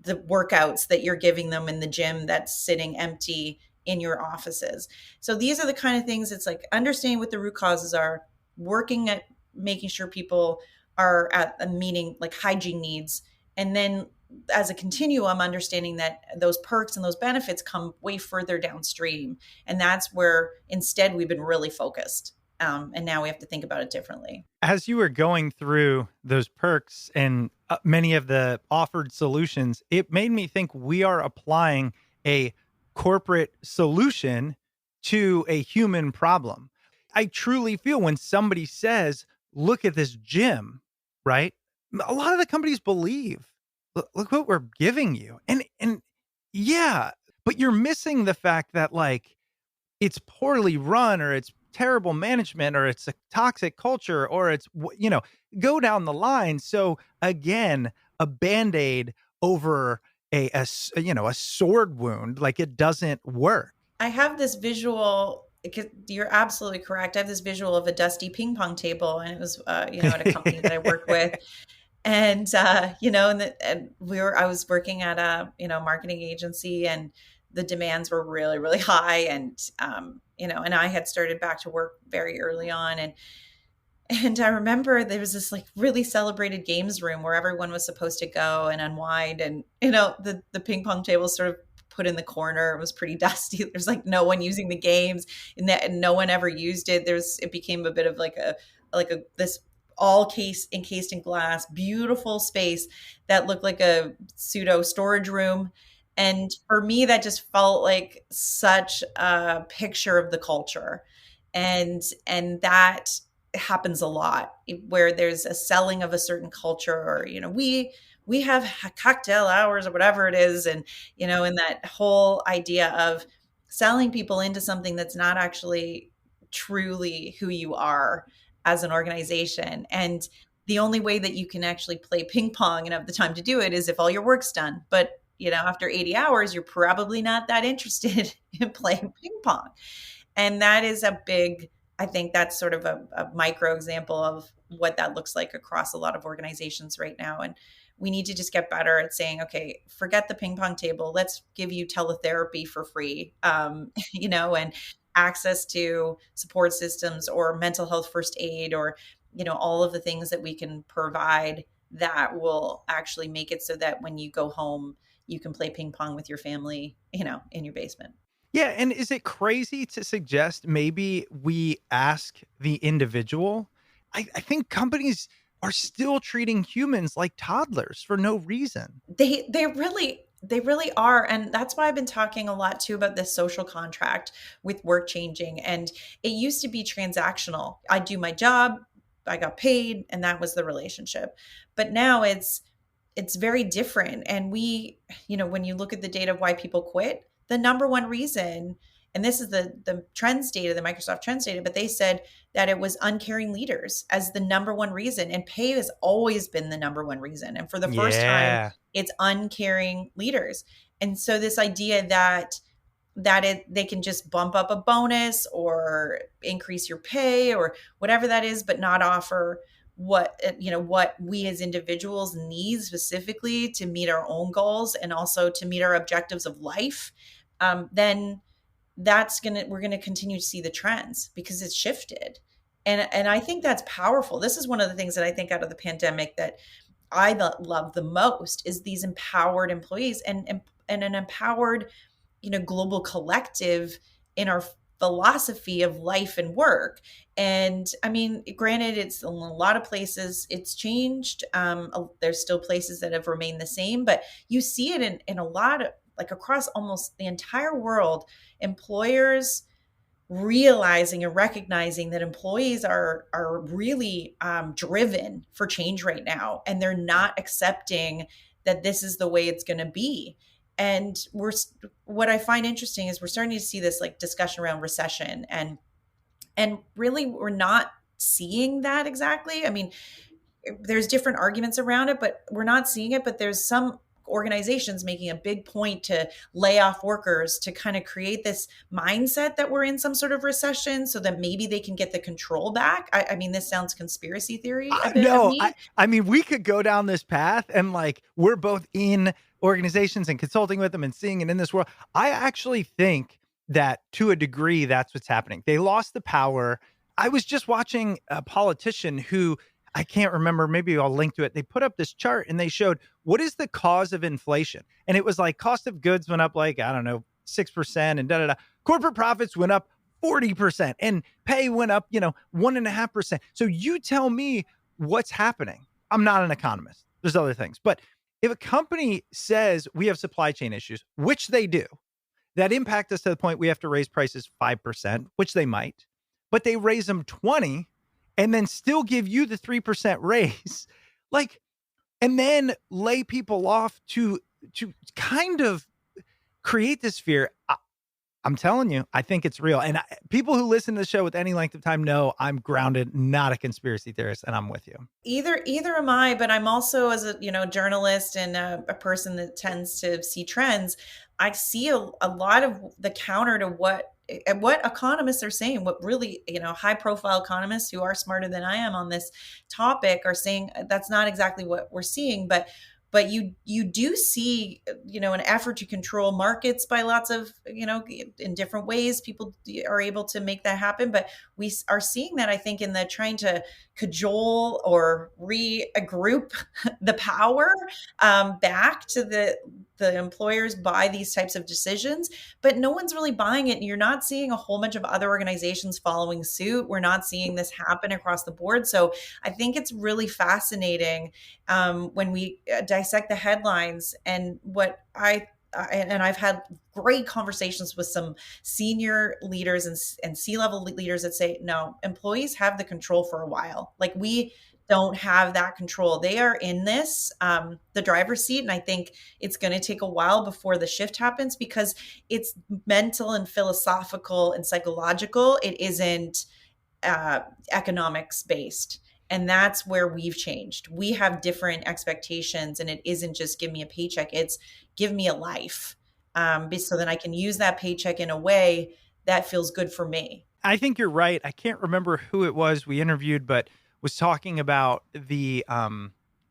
Speaker 11: the workouts that you're giving them in the gym that's sitting empty in your offices. So these are the kind of things, it's like understanding what the root causes are, working at making sure people are at meeting like hygiene needs. And then as a continuum, understanding that those perks and those benefits come way further downstream. And that's where instead we've been really focused. And now we have to think about it differently.
Speaker 10: As you were going through those perks and many of the offered solutions, it made me think we are applying a corporate solution to a human problem. I truly feel when somebody says, look at this gym, right? A lot of the companies believe, look what we're giving you. And yeah, but you're missing the fact that like it's poorly run or it's terrible management or it's a toxic culture or it's, go down the line. So again, a Band-Aid over a sword wound, like it doesn't work.
Speaker 11: I have this visual, because you're absolutely correct. I have this visual of a dusty ping pong table, and it was, at a company that I worked with. And, I was working at a, marketing agency, and the demands were really, really high. And, and I had started back to work very early on. And I remember there was this like really celebrated games room where everyone was supposed to go and unwind. And, the ping pong table sort of put in the corner. It was pretty dusty. There's like no one using the games, and no one ever used it. It became a bit of this all encased in glass, beautiful space that looked like a pseudo storage room. And for me, that just felt like such a picture of the culture. And that happens a lot where there's a selling of a certain culture, or, we have cocktail hours or whatever it is. And, and that whole idea of selling people into something that's not actually truly who you are as an organization. And the only way that you can actually play ping pong and have the time to do it is if all your work's done. But, after 80 hours, you're probably not that interested in playing ping pong. And that is I think that's sort of a micro example of what that looks like across a lot of organizations right now. And we need to just get better at saying, okay, forget the ping pong table. Let's give you teletherapy for free, and access to support systems or mental health first aid, or, all of the things that we can provide that will actually make it so that when you go home, you can play ping pong with your family, in your basement.
Speaker 10: Yeah. And is it crazy to suggest maybe we ask the individual? I think companies are still treating humans like toddlers for no reason.
Speaker 11: They really are. And that's why I've been talking a lot too about this social contract with work changing. And it used to be transactional. I do my job, I got paid, and that was the relationship. But now it's very different. And when you look at the data of why people quit, the number one reason, and this is the trends data, the Microsoft trends data, but they said that it was uncaring leaders as the number one reason. And pay has always been the number one reason. And for the first time, it's uncaring leaders. And so this idea that they can just bump up a bonus or increase your pay or whatever that is, but not offer what we as individuals need specifically to meet our own goals and also to meet our objectives of life, then we're going to continue to see the trends because it's shifted. And I think that's powerful. This is one of the things that I think out of the pandemic that I love the most is these empowered employees and an empowered, global collective in our philosophy of life and work. And I mean, granted, it's in a lot of places it's changed. There's still places that have remained the same, but you see it in a lot of, like, across almost the entire world, employers realizing and recognizing that employees are really driven for change right now, and they're not accepting that this is the way it's going to be. And what I find interesting is we're starting to see this like discussion around recession, and really we're not seeing that exactly. I mean, there's different arguments around it, but we're not seeing it. But there's some organizations making a big point to lay off workers to kind of create this mindset that we're in some sort of recession so that maybe they can get the control back. I mean, this sounds conspiracy theory.
Speaker 10: No, I mean, we could go down this path and like, we're both in organizations and consulting with them and seeing it in this world. I actually think that to a degree, that's what's happening. They lost the power. I was just watching a politician who, I can't remember, maybe I'll link to it. They put up this chart and they showed what is the cause of inflation. And it was like cost of goods went up like, I don't know, 6% and da-da-da. Corporate profits went up 40% and pay went up, 1.5%. So you tell me what's happening. I'm not an economist. There's other things. But if a company says we have supply chain issues, which they do, that impact us to the point we have to raise prices 5%, which they might, but they raise them 20 and then still give you the 3% raise, and then lay people off to kind of create this fear. I'm telling you, I think it's real. And people who listen to the show with any length of time know I'm grounded, not a conspiracy theorist, and I'm with you.
Speaker 11: Either am I, but I'm also, as a journalist and a person that tends to see trends, I see a lot of the counter to what economists are saying, what really, high profile economists who are smarter than I am on this topic are saying. That's not exactly what we're seeing, but you do see, an effort to control markets by lots of, in different ways, people are able to make that happen. But we are seeing that, I think, in the trying to cajole or regroup the power back to the employers by these types of decisions, but no one's really buying it. And you're not seeing a whole bunch of other organizations following suit. We're not seeing this happen across the board. So I think it's really fascinating when we dissect the headlines and what I've had great conversations with some senior leaders and C-level leaders that say, no, employees have the control for a while. Like, we don't have that control. They are in this, the driver's seat. And I think it's going to take a while before the shift happens because it's mental and philosophical and psychological. It isn't economics based. And that's where we've changed. We have different expectations, and it isn't just give me a paycheck. It's give me a life, so that I can use that paycheck in a way that feels good for me.
Speaker 10: I think you're right. I can't remember who it was we interviewed, but was talking about the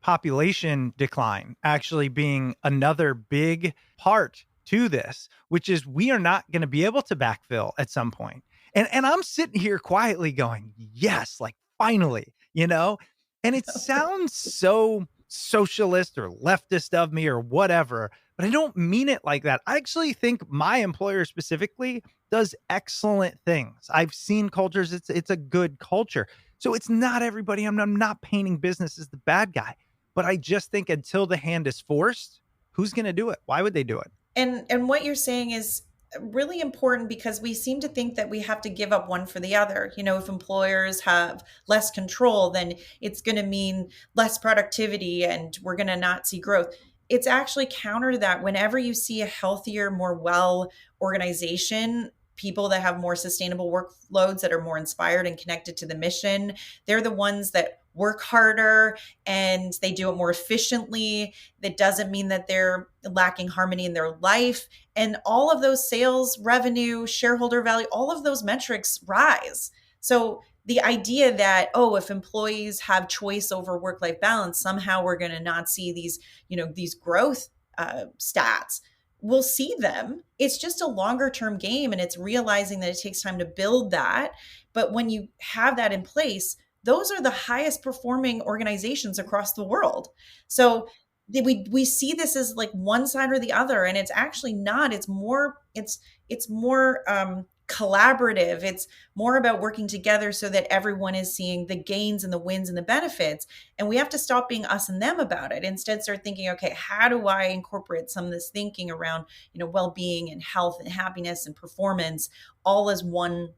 Speaker 10: population decline actually being another big part to this, which is we are not going to be able to backfill at some point. And I'm sitting here quietly going, yes, finally, and it sounds so socialist or leftist of me or whatever, but I don't mean it like that. I actually think my employer specifically does excellent things. I've seen cultures. It's a good culture. So it's not everybody. I'm not painting business as the bad guy, but I just think until the hand is forced, who's going to do it? Why would they do it?
Speaker 11: And what you're saying is really important because we seem to think that we have to give up one for the other. If employers have less control, then it's going to mean less productivity and we're going to not see growth. It's actually counter to that. Whenever you see a healthier, more well organization, people that have more sustainable workloads that are more inspired and connected to the mission, they're the ones that work harder and they do it more efficiently. That doesn't mean that they're lacking harmony in their life. And all of those sales, revenue, shareholder value, all of those metrics rise. So the idea that, if employees have choice over work-life balance, somehow we're going to not see these growth stats. We'll see them. It's just a longer term game, and it's realizing that it takes time to build that. But when you have that in place, those are the highest performing organizations across the world. So we see this as one side or the other, and it's actually not. It's more collaborative. It's more about working together so that everyone is seeing the gains and the wins and the benefits. And we have to stop being us and them about it. Instead, start thinking, okay, how do I incorporate some of this thinking around, well-being and health and happiness and performance all as one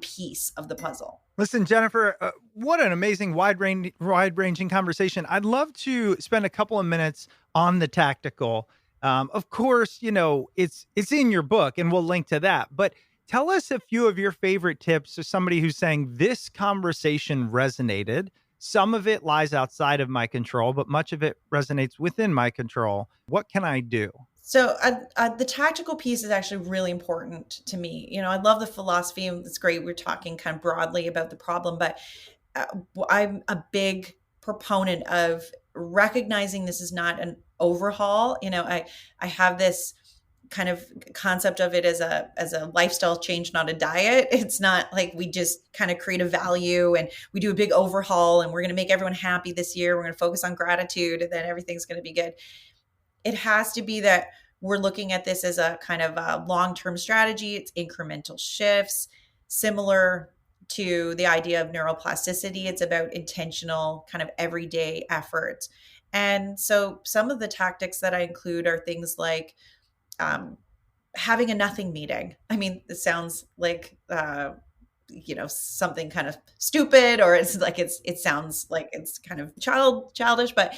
Speaker 11: piece of the puzzle.
Speaker 10: Listen, Jennifer, what an amazing wide-ranging conversation. I'd love to spend a couple of minutes on the tactical. Of course, it's in your book and we'll link to that, but tell us a few of your favorite tips to somebody who's saying this conversation resonated. Some of it lies outside of my control, but much of it resonates within my control. What can I do?
Speaker 11: So the tactical piece is actually really important to me. I love the philosophy, and it's great. We're talking kind of broadly about the problem, but I'm a big proponent of recognizing this is not an overhaul. I have this kind of concept of it as a lifestyle change, not a diet. It's not like we just kind of create a value and we do a big overhaul and we're going to make everyone happy this year. We're going to focus on gratitude and then everything's going to be good. It has to be that we're looking at this as a kind of a long-term strategy. It's incremental shifts, similar to the idea of neuroplasticity. It's about intentional kind of everyday effort. And so some of the tactics that I include are things like having a nothing meeting. I mean, it sounds like something kind of stupid, or it sounds like it's kind of childish, but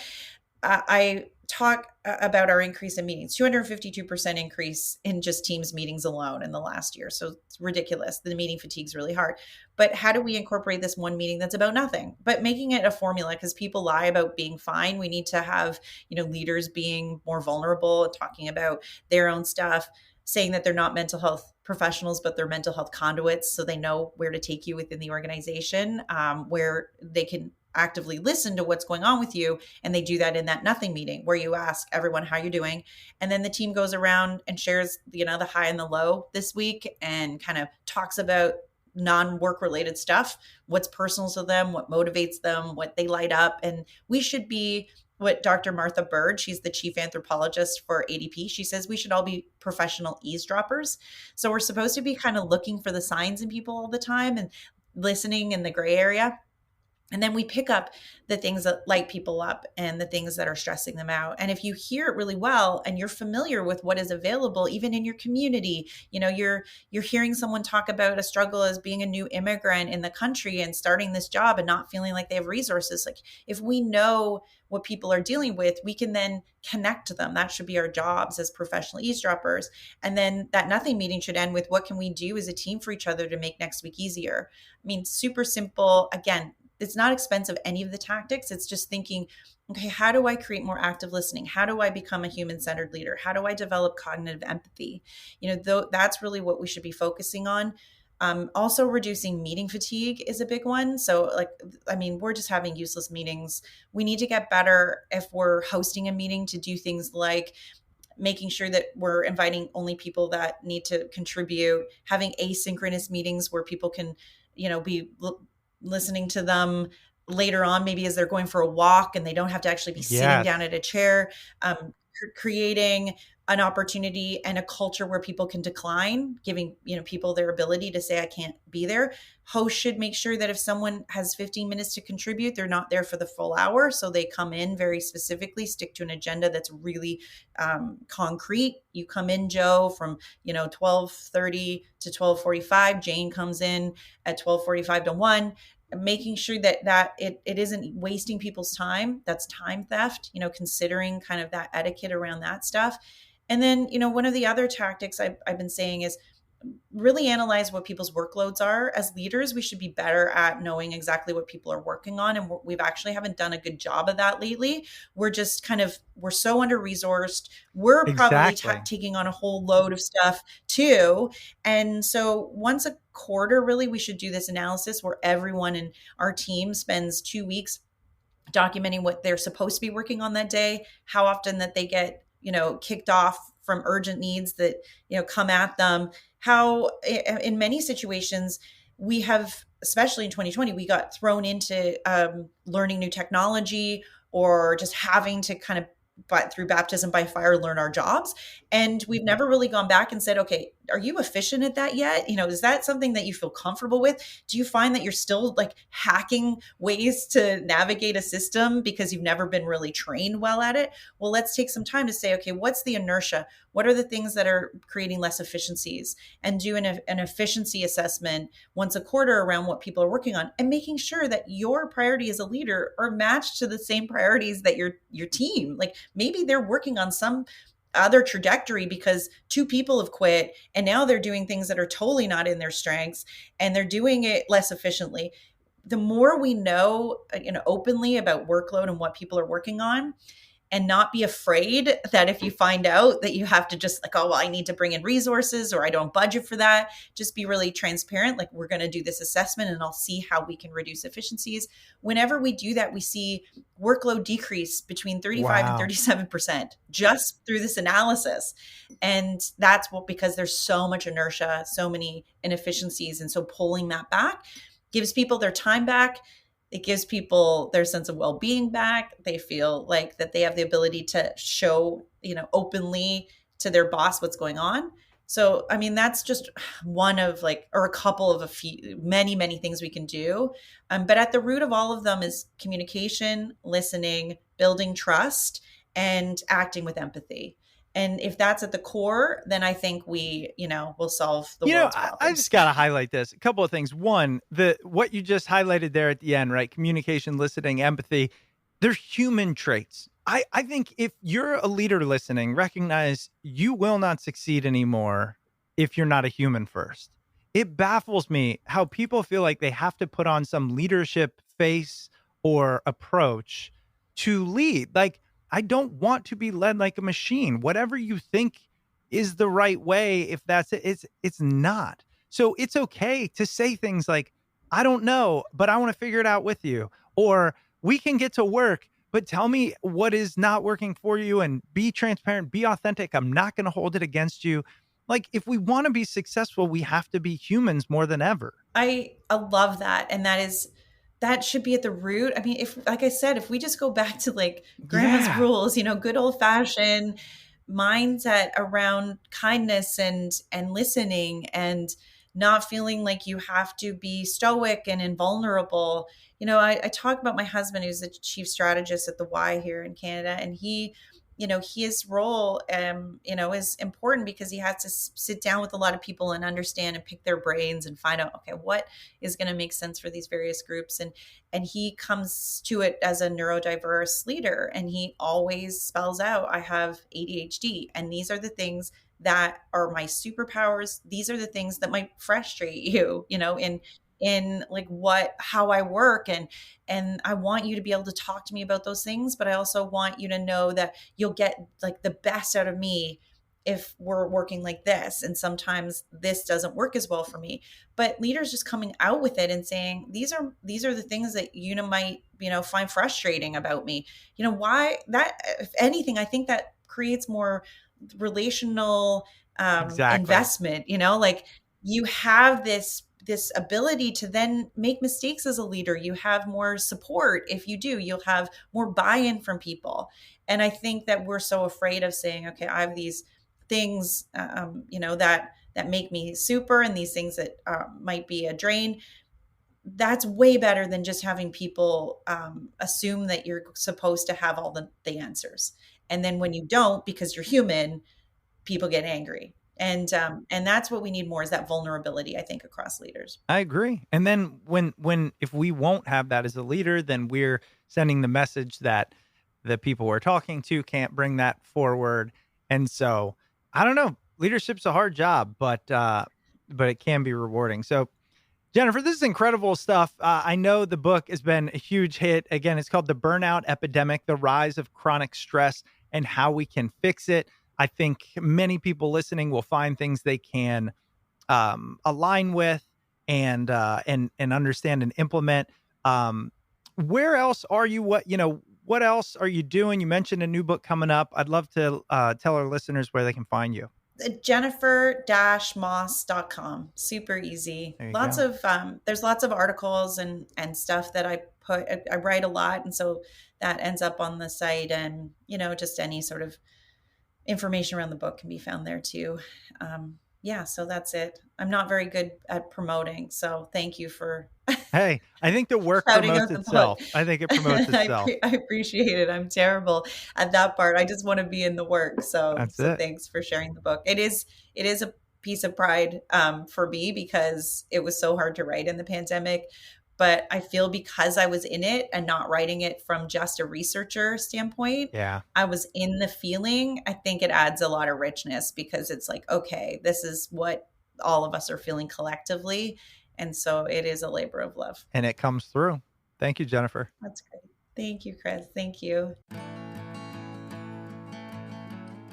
Speaker 11: I talk about our increase in meetings, 252% increase in just Teams meetings alone in the last year. So it's ridiculous. The meeting fatigue is really hard. But how do we incorporate this one meeting that's about nothing, but making it a formula? Because people lie about being fine. We need to have, leaders being more vulnerable, talking about their own stuff, saying that they're not mental health professionals, but they're mental health conduits. So they know where to take you within the organization, where they can actively listen to what's going on with you. And they do that in that nothing meeting where you ask everyone how you're doing. And then the team goes around and shares, the high and the low this week and kind of talks about non-work related stuff, what's personal to them, what motivates them, what they light up. And we should be what Dr. Martha Bird, she's the chief anthropologist for ADP. She says we should all be professional eavesdroppers. So we're supposed to be kind of looking for the signs in people all the time and listening in the gray area. And then we pick up the things that light people up and the things that are stressing them out. And if you hear it really well and you're familiar with what is available, even in your community, you're hearing someone talk about a struggle as being a new immigrant in the country and starting this job and not feeling like they have resources. Like if we know what people are dealing with, we can then connect to them. That should be our jobs as professional eavesdroppers. And then that nothing meeting should end with what can we do as a team for each other to make next week easier? I mean, super simple. Again, it's not expensive, any of the tactics. It's just thinking, okay, how do I create more active listening? How do I become a human-centered leader? How do I develop cognitive empathy? That's really what we should be focusing on. Also reducing meeting fatigue is a big one. So we're just having useless meetings. We need to get better if we're hosting a meeting to do things like making sure that we're inviting only people that need to contribute, having asynchronous meetings where people can, be listening to them later on, maybe as they're going for a walk and they don't have to actually be sitting down at a chair, creating an opportunity and a culture where people can decline, giving people their ability to say, I can't be there. Hosts should make sure that if someone has 15 minutes to contribute, they're not there for the full hour. So they come in very specifically, stick to an agenda that's really concrete. You come in, Joe, from 12:30 to 12:45. Jane comes in at 12:45 to 1. Making sure that it isn't wasting people's time. That's time theft, considering kind of that etiquette around that stuff. And then, one of the other tactics I've been saying is really analyze what people's workloads are. As leaders, we should be better at knowing exactly what people are working on. And we've actually haven't done a good job of that lately. We're just we're so under-resourced. We're probably taking on a whole load of stuff too. And so once a quarter, really, we should do this analysis where everyone in our team spends 2 weeks documenting what they're supposed to be working on that day, how often that they get, kicked off from urgent needs that, come at them. How in many situations we have, especially in 2020, we got thrown into learning new technology or just having to kind of, but through baptism by fire, learn our jobs. And we've never really gone back and said, okay, are you efficient at that yet? Is that something that you feel comfortable with? Do you find that you're still hacking ways to navigate a system because you've never been really trained well at it? Well, let's take some time to say, okay, what's the inertia? What are the things that are creating less efficiencies? And do an efficiency assessment once a quarter around what people are working on, and making sure that your priority as a leader are matched to the same priorities that your team. Maybe they're working on some other trajectory because 2 people have quit and now they're doing things that are totally not in their strengths and they're doing it less efficiently. The more we know, openly about workload and what people are working on, and not be afraid that if you find out that you have to just I need to bring in resources or I don't budget for that, just be really transparent. We're going to do this assessment and I'll see how we can reduce efficiencies. Whenever we do that, we see workload decrease between 35 and 37% just through this analysis. And that's because there's so much inertia, so many inefficiencies. And so pulling that back gives people their time back. It gives people their sense of well-being back. They feel like that they have the ability to show, openly to their boss what's going on. So, I mean, that's just one of or a couple of many things we can do. But at the root of all of them is communication, listening, building trust, and acting with empathy. And if that's at the core, then I think we, will solve the world's problems.
Speaker 10: I just got to highlight this. A couple of things. One, what you just highlighted there at the end, right? Communication, listening, empathy. They're human traits. I think if you're a leader listening, recognize you will not succeed anymore if you're not a human first. It baffles me how people feel like they have to put on some leadership face or approach to lead. Like, I don't want to be led like a machine. Whatever you think is the right way, if that's it, it's not. So it's okay to say things like, I don't know, but I want to figure it out with you. Or we can get to work, but tell me what is not working for you and be transparent, be authentic. I'm not going to hold it against you. Like, if we want to be successful, we have to be humans more than ever.
Speaker 11: I love that. And that should be at the root. I mean, like I said, if we just go back to grandma's rules, good old fashioned mindset around kindness and listening and not feeling like you have to be stoic and invulnerable. I talk about my husband, who's the chief strategist at the Y here in Canada, and his role, is important because he has to sit down with a lot of people and understand and pick their brains and find out, okay, what is going to make sense for these various groups. And he comes to it as a neurodiverse leader, and he always spells out, I have ADHD, and these are the things that are my superpowers. These are the things that might frustrate you, in how I work. And I want you to be able to talk to me about those things, but I also want you to know that you'll get the best out of me if we're working like this. And sometimes this doesn't work as well for me, but leaders just coming out with it and saying, these are the things that might, find frustrating about me. Why that, if anything, I think that creates more relational investment, you have this ability to then make mistakes as a leader. You have more support. If you do, you'll have more buy-in from people. And I think that we're so afraid of saying, okay, I have these things, that make me super, and these things that might be a drain. That's way better than just having people assume that you're supposed to have all the answers. And then when you don't, because you're human, people get angry. And that's what we need more, is that vulnerability, I think, across leaders.
Speaker 10: I agree. And then if we won't have that as a leader, then we're sending the message that the people we're talking to can't bring that forward. And so I don't know, leadership's a hard job, but it can be rewarding. So Jennifer, this is incredible stuff. I know the book has been a huge hit. Again, it's called The Burnout Epidemic, The Rise of Chronic Stress and How We Can Fix It. I think many people listening will find things they can align with and understand and implement. Where else are you? What else are you doing? You mentioned a new book coming up. I'd love to tell our listeners where they can find you.
Speaker 11: Jennifer-moss.com. Super easy. There's lots of articles and stuff that I write a lot. And so that ends up on the site, and, just any sort of information around the book can be found there too. So that's it. I'm not very good at promoting, so thank you for.
Speaker 10: Hey, I think the work promotes itself. I think it promotes itself.
Speaker 11: I appreciate it. I'm terrible at that part. I just want to be in the work. So thanks for sharing the book. It is a piece of pride for me, because it was so hard to write in the pandemic. But I feel because I was in it and not writing it from just a researcher standpoint, I was in the feeling. I think it adds a lot of richness, because it's like, okay, this is what all of us are feeling collectively. And so it is a labor of love.
Speaker 10: And it comes through. Thank you, Jennifer.
Speaker 11: That's great. Thank you, Chris. Thank you.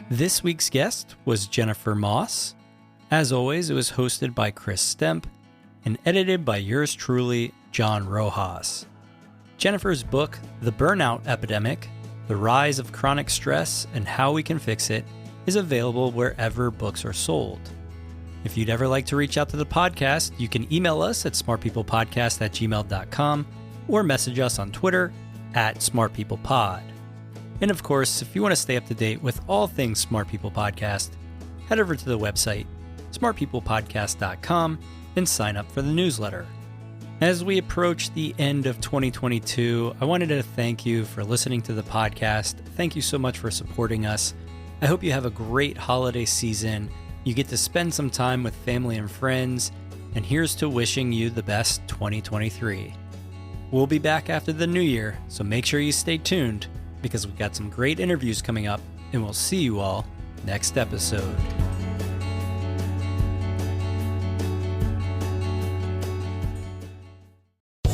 Speaker 9: This week's guest was Jennifer Moss. As always, it was hosted by Chris Stemp and edited by yours truly, John Rojas. Jennifer's book, The Burnout Epidemic, The Rise of Chronic Stress and How We Can Fix It, is available wherever books are sold. If you'd ever like to reach out to the podcast, you can email us at smartpeoplepodcast@gmail.com or message us on Twitter @smartpeoplepod. And of course, if you want to stay up to date with all things Smart People Podcast, head over to the website, smartpeoplepodcast.com, and sign up for the newsletter. As we approach the end of 2022, I wanted to thank you for listening to the podcast. Thank you so much for supporting us. I hope you have a great holiday season. You get to spend some time with family and friends. And here's to wishing you the best 2023. We'll be back after the new year, so make sure you stay tuned because we've got some great interviews coming up, and we'll see you all next episode.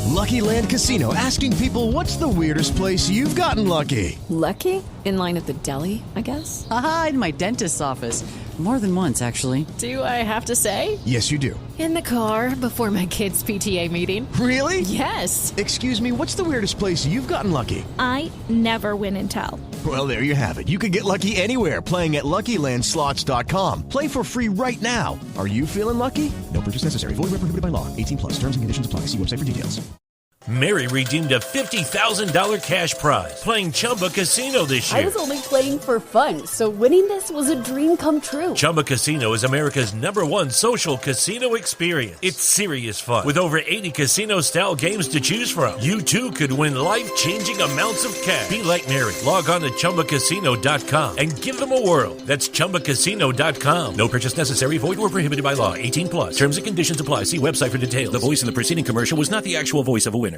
Speaker 14: Lucky Land Casino, asking people, what's the weirdest place you've gotten lucky?
Speaker 13: Lucky? In line at the deli, I guess?
Speaker 15: Aha, in my dentist's office. More than once, actually.
Speaker 13: Do I have to say?
Speaker 14: Yes, you do.
Speaker 13: In the car before my kids' PTA meeting.
Speaker 14: Really?
Speaker 13: Yes.
Speaker 14: Excuse me, what's the weirdest place you've gotten lucky?
Speaker 16: I never win and tell.
Speaker 14: Well, there you have it. You can get lucky anywhere, playing at LuckyLandSlots.com. Play for free right now. Are you feeling lucky? No purchase necessary. Void where prohibited by law. 18+. Terms and conditions apply. See website for details.
Speaker 12: Mary redeemed a $50,000 cash prize playing Chumba Casino this year.
Speaker 13: I was only playing for fun, so winning this was a dream come true.
Speaker 12: Chumba Casino is America's #1 social casino experience. It's serious fun. With over 80 casino-style games to choose from, you too could win life-changing amounts of cash. Be like Mary. Log on to ChumbaCasino.com and give them a whirl. That's ChumbaCasino.com. No purchase necessary. Void where prohibited by law. 18+. Terms and conditions apply. See website for details.
Speaker 17: The voice in the preceding commercial was not the actual voice of a winner.